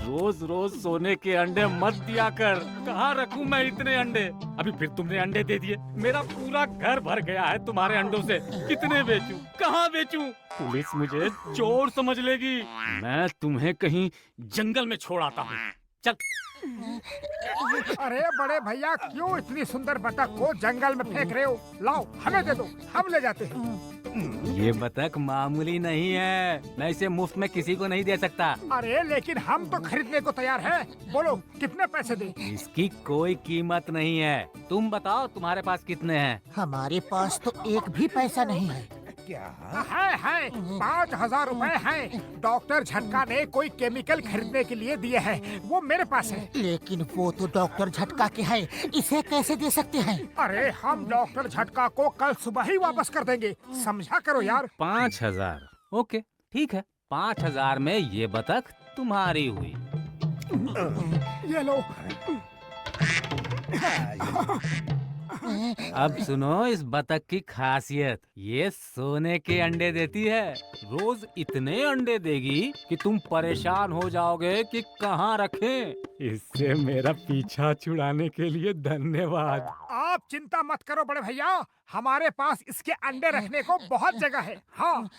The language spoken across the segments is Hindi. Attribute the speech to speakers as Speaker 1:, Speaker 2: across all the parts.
Speaker 1: रोज रोज सोने के अंडे मत दिया कर। कहाँ रखूं मैं इतने अंडे? अभी फिर तुमने अंडे दे दिए। मेरा पूरा घर भर गया है तुम्हारे अंडों से। कितने बेचूं? कहाँ बेचूं? पुलिस मुझे चोर समझ लेगी। मैं तुम्हें कहीं जंगल में छोड़ आता हूँ। चल।
Speaker 2: अरे बड़े भैया, क्यों इतनी सुंदर बतख को जंगल में फेंक रहे हो? लाओ, हमें दे दो, हम ले जाते हैं।
Speaker 1: ये बतख मामूली नहीं है, मैं इसे मुफ्त में किसी को नहीं दे सकता।
Speaker 2: अरे लेकिन हम तो खरीदने को तैयार हैं। बोलो कितने पैसे दें?
Speaker 1: इसकी कोई कीमत नहीं है। तुम बताओ तुम्हारे पास कितने हैं?
Speaker 3: हमारे पास तो एक भी पैसा नहीं है।
Speaker 2: है 5,000 रुपए हैं। डॉक्टर झटका ने कोई केमिकल खरीदने के लिए दिए हैं, वो मेरे पास है।
Speaker 3: लेकिन वो तो डॉक्टर झटका के है, इसे कैसे दे सकते हैं?
Speaker 2: अरे हम डॉक्टर झटका को कल सुबह ही वापस कर देंगे, समझा करो यार।
Speaker 1: 5,000? ओके ठीक है, 5,000 में ये बतख तुम्हारी हुई।
Speaker 2: ये लो।
Speaker 1: अब सुनो इस बतख की खासियत। ये सोने के अंडे देती है। रोज इतने अंडे देगी कि तुम परेशान हो जाओगे कि कहाँ रखें। इससे मेरा पीछा छुड़ाने के लिए धन्यवाद।
Speaker 2: आप चिंता मत करो बड़े भैया, हमारे पास इसके अंडे रखने को बहुत जगह है। हाँ।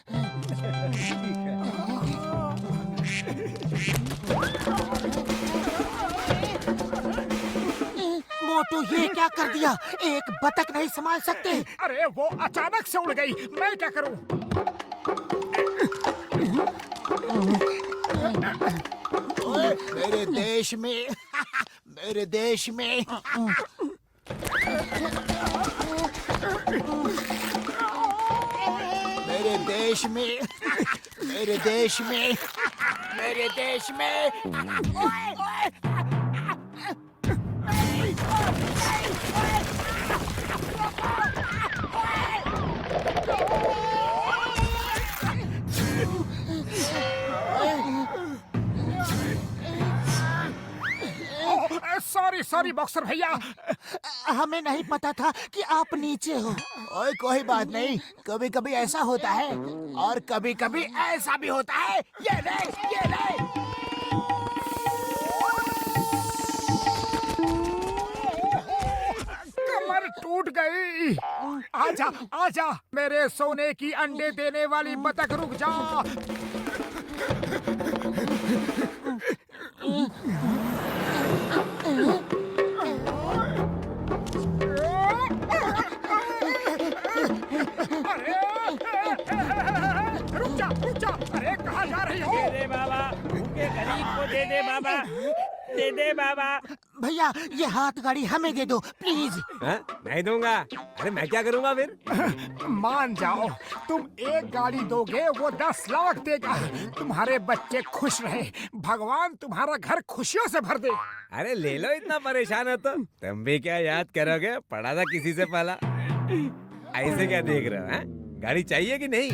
Speaker 3: मोटू ये क्या कर दिया? एक बतख नहीं संभाल सकते?
Speaker 2: अरे वो अचानक से उड़ गई, मैं क्या करूं?
Speaker 3: मेरे देश में मेरे देश में मेरे देश में मेरे देश में मेरे देश में
Speaker 2: सॉरी बॉक्सर भैया,
Speaker 3: हमें नहीं पता था कि आप नीचे हो। ओए कोई बात नहीं, कभी कभी ऐसा होता है और कभी कभी ऐसा भी होता है। ये ले, ये ले।
Speaker 2: कमर टूट गई। आजा आजा मेरे सोने की अंडे देने वाली बतख, रुक जा। रुक जा। अरे कहाँ जा रही हो?
Speaker 4: दे दे बाबा, भूखे गरीब को दे दे बाबा, दे दे बाबा।
Speaker 3: भैया ये हाथ गाड़ी हमें दे दो प्लीज।
Speaker 4: नहीं दूंगा। अरे मैं क्या करूंगा फिर?
Speaker 2: मान जाओ, तुम एक गाड़ी दोगे वो 10 लाख देगा। तुम्हारे बच्चे खुश रहे, भगवान तुम्हारा घर खुशियों से भर दे।
Speaker 4: अरे ले लो, इतना परेशान हो तो। तुम भी क्या याद करोगे, पढ़ा था किसी से पहला। ऐसे क्या देख रहे हो? हैं? गाड़ी चाहिए कि नहीं?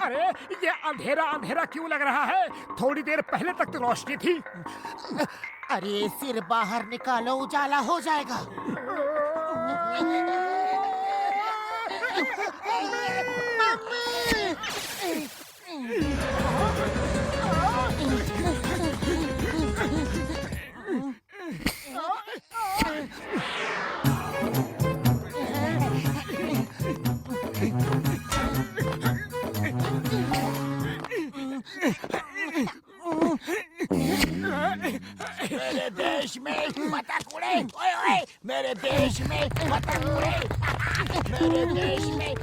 Speaker 2: अरे ये अंधेरा अंधेरा क्यों लग रहा है? थोड़ी देर पहले तक तो रोशनी थी।
Speaker 3: अरे सिर बाहर निकालो, उजाला हो जाएगा। मेरे देश में बतख उड़े, ओए ओए, मेरे देश में बतख उड़े, मेरे देश में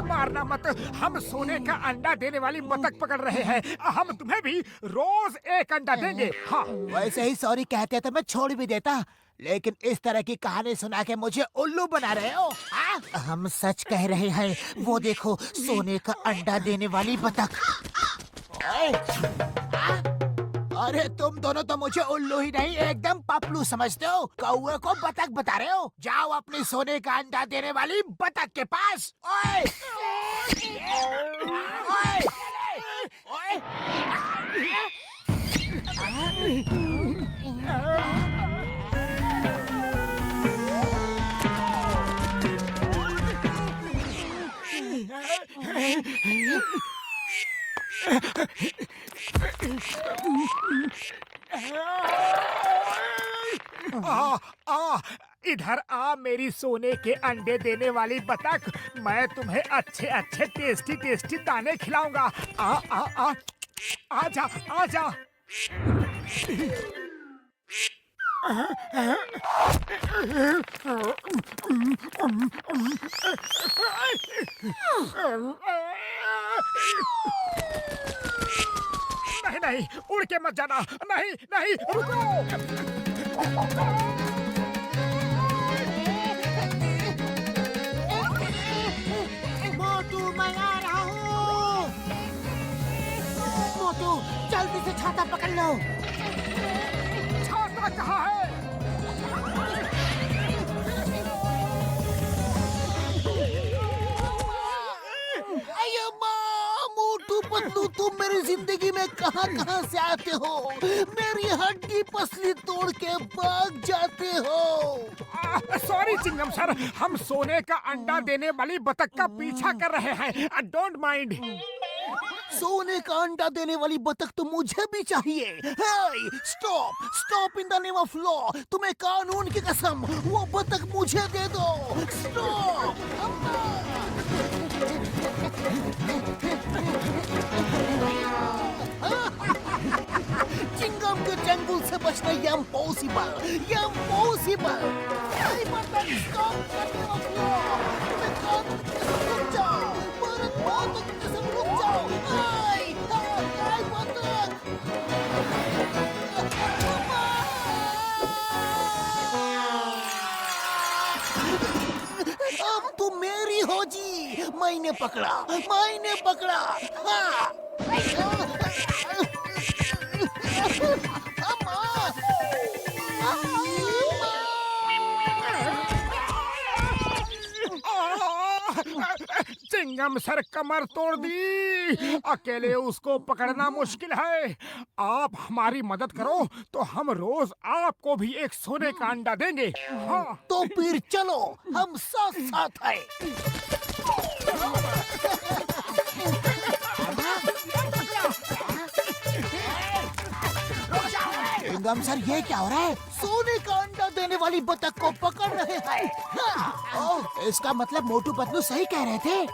Speaker 2: मारना मत, हम सोने का अंडा देने वाली बतख पकड़ रहे हैं। हम तुम्हें भी रोज एक अंडा देंगे। हाँ
Speaker 3: वैसे ही सॉरी कहते तो मैं छोड़ भी देता, लेकिन इस तरह की कहानी सुना के मुझे उल्लू बना रहे हो हाँ? हम सच कह रहे हैं। वो देखो सोने का अंडा देने वाली बतख। ओए, हाँ? अरे तुम दोनों तो मुझे उल्लू ही नहीं एकदम पपलू समझते हो। कौवे को बतख बता रहे हो। जाओ अपनी सोने का अंडा देने वाली बतख के पास। ओए! ओए! ओए!
Speaker 2: इधर आ मेरी सोने के अंडे देने वाली बतख। मैं तुम्हें अच्छे अच्छे टेस्टी टेस्टी दाने खिलाऊंगा। आ आ आ आजा आजा। नहीं नहीं, उड़ के मत जाना। नहीं नहीं, रुको।
Speaker 3: मोटू मैं आ रहा हूँ। मोटू जल्दी से छाता पकड़ लो।
Speaker 2: छाता कहाँ है?
Speaker 3: अयो माँ, मोटू पतलू तुम मेरी जिंदगी में कहाँ कहाँ से आते हो? मेरी हड्डी पसली तोड़ के भाग जाते हो।
Speaker 2: सॉरी चिंगम सर, हम सोने का अंडा देने वाली बतख का पीछा कर रहे हैं। Don't mind.
Speaker 3: सोने का अंडा देने वाली बतख तो मुझे भी चाहिए। Hey, stop stop in the name of law. तुम्हें कानून की कसम, वो बतख मुझे दे दो। स्टॉप। चिंगम के चंगुल से बचना इम्पॉसिबल, इम्पॉसिबल। स्टॉप करने ऑफ लॉ। तुम्हें कानून की कसम रुक जाओ। भारत माता की कसम रुक जाओ। आई बतख। अब तुम मेरी हो जी। मैंने पकड़ा, मैंने पकड़ा। हाँ।
Speaker 2: चिंगम सर कमर तोड़ दी। अकेले उसको पकड़ना मुश्किल है। आप हमारी मदद करो तो हम रोज आपको भी एक सोने का अंडा देंगे। हाँ।
Speaker 3: तो फिर चलो, हम साथ साथ हैं। चिंगम सर ये क्या हो रहा है? सोने का अंडा देने वाली बतख को पकड़ रहे हैं। हाँ। ओह, इसका मतलब मोटू पतलू सही कह रहे थे।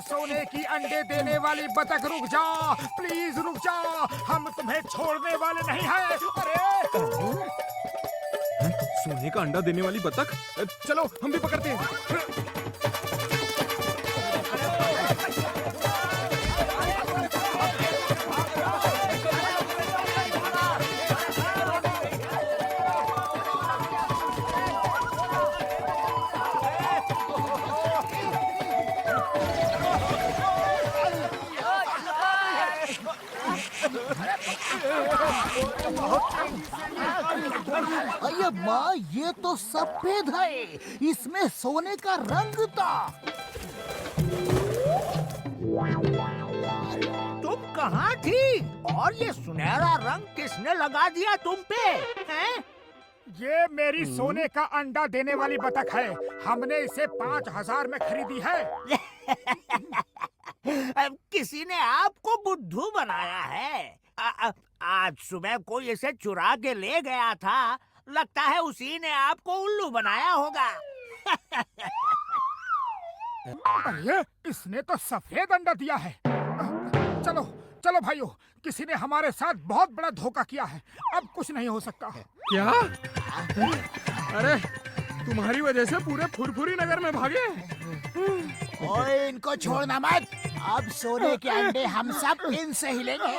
Speaker 2: सोने की अंडे देने वाली बतख रुक जा, प्लीज रुक जा। हम तुम्हें छोड़ने वाले नहीं हैं। अरे
Speaker 5: सोने का अंडा देने वाली बतख। चलो हम भी पकड़ते हैं।
Speaker 3: अरे माँ, ये तो सफेद है। इसमें सोने का रंग था।
Speaker 6: तुम कहाँ थी? और ये सुनहरा रंग किसने लगा दिया तुम पे? हैं?
Speaker 2: ये मेरी सोने का अंडा देने वाली बतख है। हमने इसे 5,000 में खरीदी है।
Speaker 6: अब किसी ने आपको बुद्धू बनाया है। आज सुबह कोई इसे चुरा के ले गया था। लगता है उसी ने आपको उल्लू बनाया होगा।
Speaker 2: अरे इसने तो सफेद अंडा दिया है। चलो चलो भाइयों, किसी ने हमारे साथ बहुत बड़ा धोखा किया है। अब कुछ नहीं हो सकता।
Speaker 5: क्या? अरे तुम्हारी वजह से पूरे फुरफुरी नगर में भागे।
Speaker 3: ओए इनको छोड़ना मत। अब सोने के अंडे हम सब इनसे ही लेंगे।